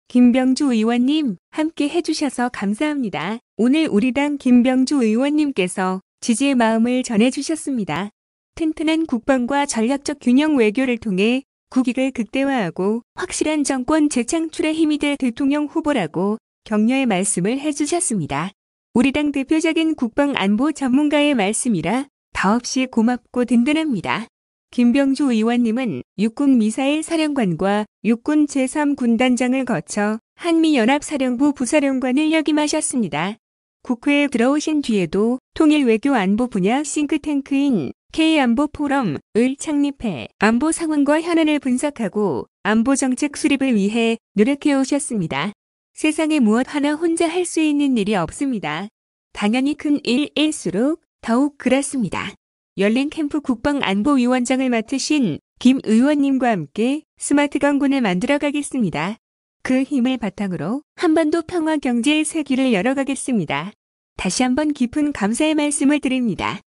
김병주 의원님, 함께 해주셔서 감사합니다. 오늘 우리 당 김병주 의원님께서 지지의 마음을 전해주셨습니다. 튼튼한 국방과 전략적 균형 외교를 통해 국익을 극대화하고 확실한 정권 재창출에 힘이 될 대통령 후보라고 격려의 말씀을 해주셨습니다. 우리 당 대표적인 국방안보 전문가의 말씀이라 더없이 고맙고 든든합니다. 김병주 의원님은 육군 미사일 사령관과 육군 제3군단장을 거쳐 한미연합사령부 부사령관을 역임하셨습니다. 국회에 들어오신 뒤에도 통일 외교 안보 분야 싱크탱크인 K안보포럼을 창립해 안보 상황과 현안을 분석하고 안보 정책 수립을 위해 노력해 오셨습니다. 세상에 무엇 하나 혼자 할 수 있는 일이 없습니다. 당연히 큰 일일수록 더욱 그렇습니다. 열린 캠프 국방안보위원장을 맡으신 김 의원님과 함께 스마트 강군을 만들어 가겠습니다. 그 힘을 바탕으로 한반도 평화 경제의 세기를 열어가겠습니다. 다시 한번 깊은 감사의 말씀을 드립니다.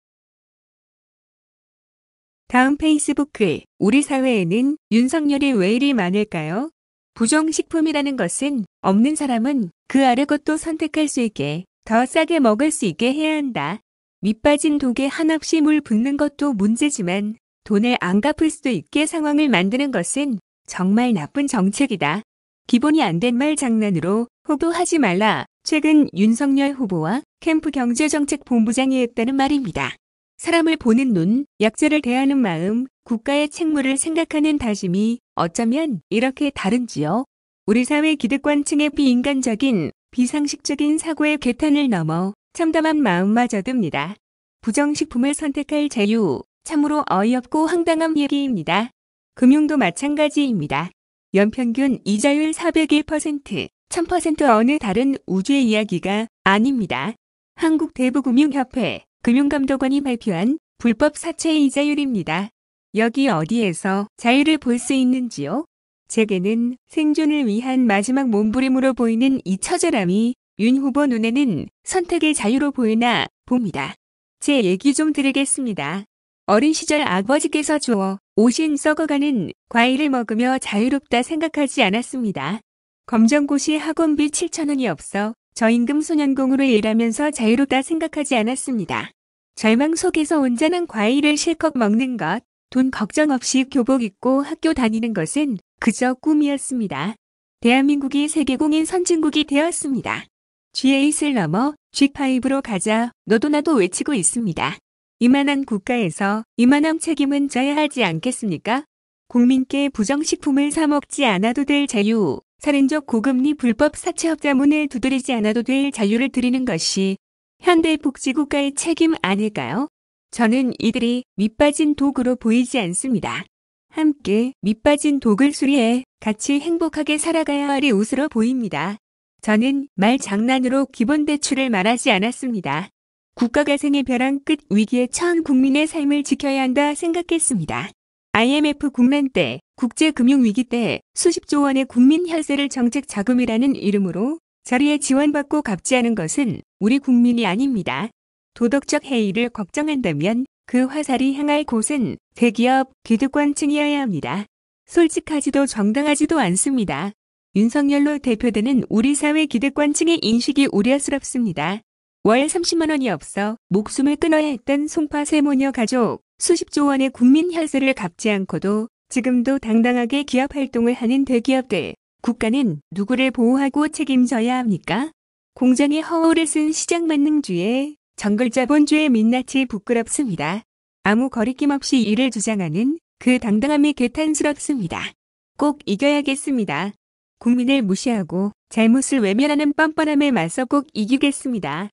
다음 페이스북 글. 우리 사회에는 윤석열이 왜 이리 많을까요? 부정식품이라는 것은 없는 사람은 그 아래 것도 선택할 수 있게 더 싸게 먹을 수 있게 해야 한다. 밑빠진 독에 한없이 물 붓는 것도 문제지만 돈을 안 갚을 수도 있게 상황을 만드는 것은 정말 나쁜 정책이다. 기본이 안 된 말 장난으로 호도하지 말라. 최근 윤석열 후보와 캠프 경제정책본부장이 했다는 말입니다. 사람을 보는 눈, 약자를 대하는 마음, 국가의 책무를 생각하는 다짐이 어쩌면 이렇게 다른지요. 우리 사회 기득권층의 비인간적인, 비상식적인 사고의 개탄을 넘어 참담한 마음마저 듭니다. 부정식품을 선택할 자유, 참으로 어이없고 황당한 얘기입니다. 금융도 마찬가지입니다. 연평균 이자율 401%, 1000% 어느 다른 우주의 이야기가 아닙니다. 한국대부금융협회 금융감독원이 발표한 불법 사채 이자율입니다. 여기 어디에서 자유를 볼 수 있는지요? 제게는 생존을 위한 마지막 몸부림으로 보이는 이 처절함이 윤 후보 눈에는 선택의 자유로 보이나 봅니다. 제 얘기 좀 드리겠습니다. 어린 시절 아버지께서 주어 오신 썩어가는 과일을 먹으며 자유롭다 생각하지 않았습니다. 검정고시 학원비 7,000원이 없어 저임금 소년공으로 일하면서 자유롭다 생각하지 않았습니다. 절망 속에서 온전한 과일을 실컷 먹는 것, 돈 걱정 없이 교복 입고 학교 다니는 것은 그저 꿈이었습니다. 대한민국이 세계공인 선진국이 되었습니다. G8을 넘어 G5로 가자 너도 나도 외치고 있습니다. 이만한 국가에서 이만한 책임은 져야 하지 않겠습니까? 국민께 부정식품을 사 먹지 않아도 될 자유, 살인적 고금리 불법 사채업자 문을 두드리지 않아도 될 자유를 드리는 것이 현대복지국가의 책임 아닐까요? 저는 이들이 밑빠진 독으로 보이지 않습니다. 함께 밑빠진 독을 수리해 같이 행복하게 살아가야 할 이웃으로 보입니다. 저는 말 장난으로 기본 대출을 말하지 않았습니다. 국가가 생의 벼랑 끝 위기에 처한 국민의 삶을 지켜야 한다 생각했습니다. IMF 국난 때, 국제금융위기 때 수십조 원의 국민 혈세를 정책 자금이라는 이름으로 자리에 지원받고 갚지 않은 것은 우리 국민이 아닙니다. 도덕적 해이를 걱정한다면 그 화살이 향할 곳은 대기업, 기득권층이어야 합니다. 솔직하지도 정당하지도 않습니다. 윤석열로 대표되는 우리 사회 기득권층의 인식이 우려스럽습니다. 월 30만 원이 없어 목숨을 끊어야 했던 송파 세모녀 가족, 수십조 원의 국민 혈세를 갚지 않고도 지금도 당당하게 기업 활동을 하는 대기업들, 국가는 누구를 보호하고 책임져야 합니까? 공정의 허울을 쓴 시장만능주의, 정글자본주의 민낯이 부끄럽습니다. 아무 거리낌 없이 이를 주장하는 그 당당함이 개탄스럽습니다. 꼭 이겨야겠습니다. 국민을 무시하고 잘못을 외면하는 뻔뻔함에 맞서 꼭 이기겠습니다.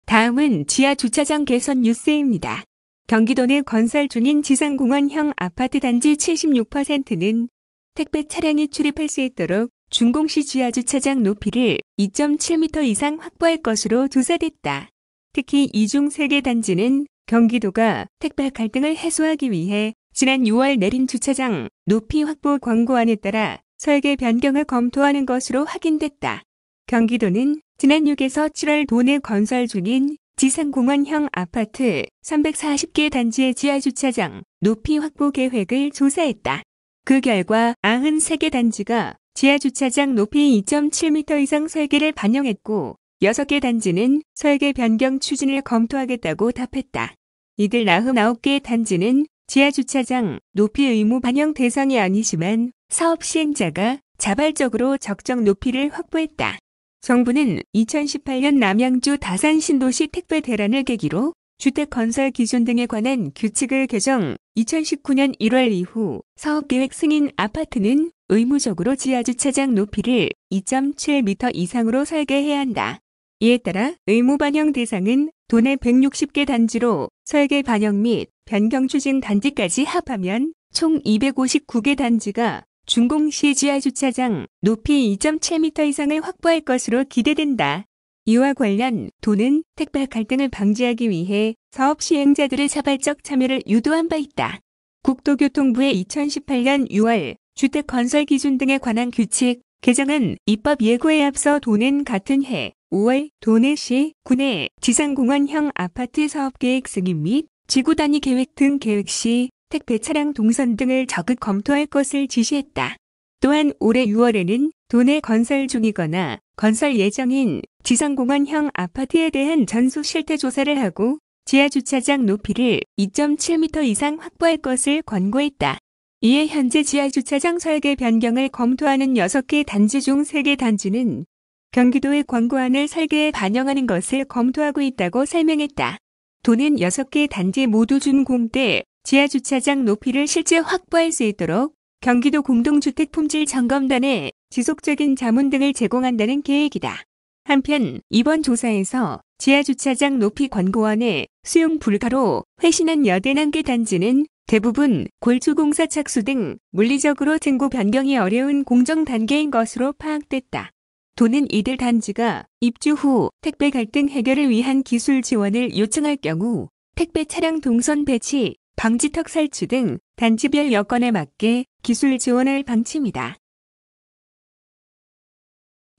다음은 지하주차장 개선 뉴스입니다. 경기도 내 건설 중인 지상공원형 아파트 단지 76%는 택배 차량이 출입할 수 있도록 준공시 지하주차장 높이를 2.7m 이상 확보할 것으로 조사됐다. 특히 이중 3개 단지는 경기도가 택배 갈등을 해소하기 위해 지난 6월 내린 주차장 높이 확보 권고안에 따라 설계 변경을 검토하는 것으로 확인됐다. 경기도는 지난 6에서 7월 도내 건설 중인 지상공원형 아파트 340개 단지의 지하주차장 높이 확보 계획을 조사했다. 그 결과 93개 단지가 지하주차장 높이 2.7m 이상 설계를 반영했고 6개 단지는 설계 변경 추진을 검토하겠다고 답했다. 이들 49개 단지는 지하주차장 높이 의무 반영 대상이 아니지만 사업 시행자가 자발적으로 적정 높이를 확보했다. 정부는 2018년 남양주 다산 신도시 택배 대란을 계기로 주택 건설 기준 등에 관한 규칙을 개정, 2019년 1월 이후 사업계획 승인 아파트는 의무적으로 지하주차장 높이를 2.7m 이상으로 설계해야 한다. 이에 따라 의무 반영 대상은 도내 160개 단지로 설계 반영 및 변경 추진 단지까지 합하면 총 259개 단지가 준공시 지하주차장 높이 2.7m 이상을 확보할 것으로 기대된다. 이와 관련 도는 택배 갈등을 방지하기 위해 사업 시행자들의 자발적 참여를 유도한 바 있다. 국토교통부의 2018년 6월 주택 건설 기준 등에 관한 규칙 개정안 입법 예고에 앞서 도는 같은 해 5월 도내시, 구내 지상공원형 아파트 사업계획 승인 및 지구 단위 계획 등 계획 시 택배 차량 동선 등을 적극 검토할 것을 지시했다. 또한 올해 6월에는 도내 건설 중이거나 건설 예정인 지상공원형 아파트에 대한 전수 실태 조사를 하고 지하주차장 높이를 2.7m 이상 확보할 것을 권고했다. 이에 현재 지하주차장 설계 변경을 검토하는 6개 단지 중 3개 단지는 경기도의 권고안을 설계에 반영하는 것을 검토하고 있다고 설명했다. 도는 6개 단지 모두 준공때 지하주차장 높이를 실제 확보할 수 있도록 경기도 공동주택품질점검단에 지속적인 자문 등을 제공한다는 계획이다. 한편 이번 조사에서 지하주차장 높이 권고안에 수용 불가로 회신한 81개 단지는 대부분 골조공사 착수 등 물리적으로 쟁고 변경이 어려운 공정 단계인 것으로 파악됐다. 도는 이들 단지가 입주 후 택배 갈등 해결을 위한 기술 지원을 요청할 경우 택배 차량 동선 배치, 방지턱 설치 등 단지별 여건에 맞게 기술 지원할 방침이다.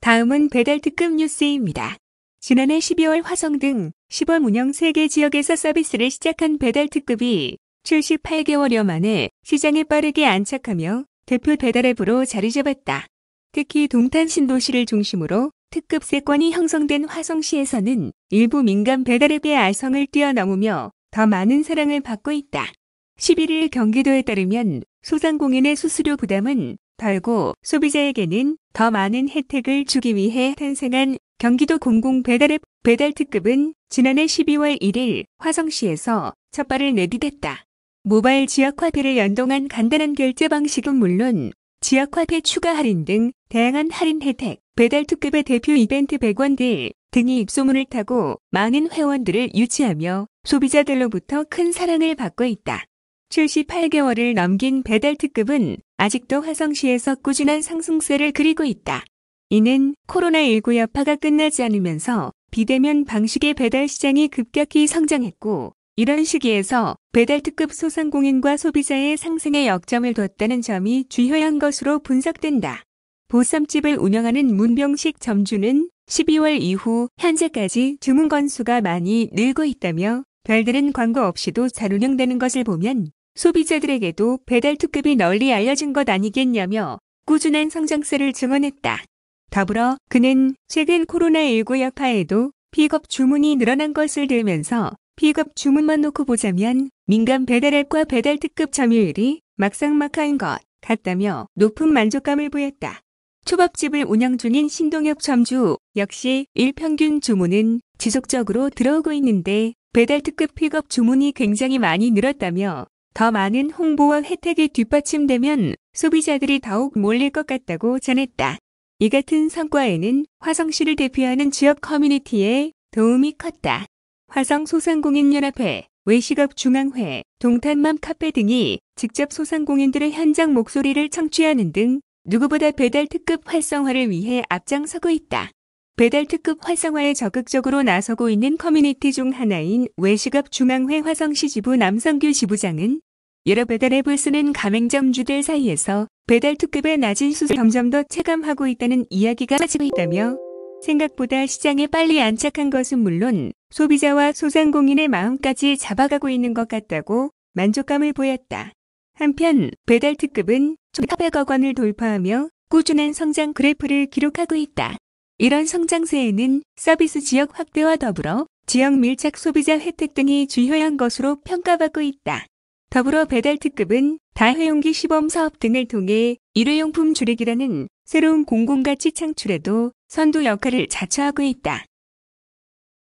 다음은 배달특급 뉴스입니다. 지난해 12월 화성 등 시범 운영 3개 지역에서 서비스를 시작한 배달특급이 78개월여 만에 시장에 빠르게 안착하며 대표 배달앱으로 자리 잡았다. 특히 동탄 신도시를 중심으로 특급세권이 형성된 화성시에서는 일부 민간 배달앱의 알성을 뛰어넘으며 더 많은 사랑을 받고 있다. 11일 경기도에 따르면 소상공인의 수수료 부담은 덜고 소비자에게는 더 많은 혜택을 주기 위해 탄생한 경기도 공공배달앱 배달특급은 지난해 12월 1일 화성시에서 첫 발을 내디뎠다. 모바일 지역화폐를 연동한 간단한 결제 방식은 물론 지역화폐 추가 할인 등 다양한 할인 혜택, 배달특급의 대표 이벤트 100원들 등이 입소문을 타고 많은 회원들을 유치하며 소비자들로부터 큰 사랑을 받고 있다. 78개월을 넘긴 배달특급은 아직도 화성시에서 꾸준한 상승세를 그리고 있다. 이는 코로나19 여파가 끝나지 않으면서 비대면 방식의 배달 시장이 급격히 성장했고 이런 시기에서 배달특급 소상공인과 소비자의 상승에 역점을 뒀다는 점이 주요한 것으로 분석된다. 보쌈집을 운영하는 문병식 점주는 12월 이후 현재까지 주문 건수가 많이 늘고 있다며 별다른 광고 없이도 잘 운영되는 것을 보면 소비자들에게도 배달특급이 널리 알려진 것 아니겠냐며 꾸준한 성장세를 증언했다. 더불어 그는 최근 코로나19 여파에도 픽업 주문이 늘어난 것을 들면서 픽업 주문만 놓고 보자면 민간 배달앱과 배달특급 점유율이 막상막하인 것 같다며 높은 만족감을 보였다. 초밥집을 운영 중인 신동엽 점주 역시 일평균 주문은 지속적으로 들어오고 있는데 배달특급 픽업 주문이 굉장히 많이 늘었다며 더 많은 홍보와 혜택이 뒷받침되면 소비자들이 더욱 몰릴 것 같다고 전했다. 이 같은 성과에는 화성시를 대표하는 지역 커뮤니티에 도움이 컸다. 화성소상공인연합회, 외식업중앙회, 동탄맘 카페 등이 직접 소상공인들의 현장 목소리를 청취하는 등 누구보다 배달특급 활성화를 위해 앞장서고 있다. 배달특급 활성화에 적극적으로 나서고 있는 커뮤니티 중 하나인 외식업중앙회 화성시 지부 남성규 지부장은 여러 배달앱을 쓰는 가맹점주들 사이에서 배달특급의 낮은 수수료를 점점 더 체감하고 있다는 이야기가 퍼지고 있다며 생각보다 시장에 빨리 안착한 것은 물론 소비자와 소상공인의 마음까지 잡아가고 있는 것 같다고 만족감을 보였다. 한편 배달특급은 총 400억 원을 돌파하며 꾸준한 성장 그래프를 기록하고 있다. 이런 성장세에는 서비스 지역 확대와 더불어 지역 밀착 소비자 혜택 등이 주요한 것으로 평가받고 있다. 더불어 배달특급은 다회용기 시범 사업 등을 통해 일회용품 줄이기라는 새로운 공공가치 창출에도 선도 역할을 자처하고 있다.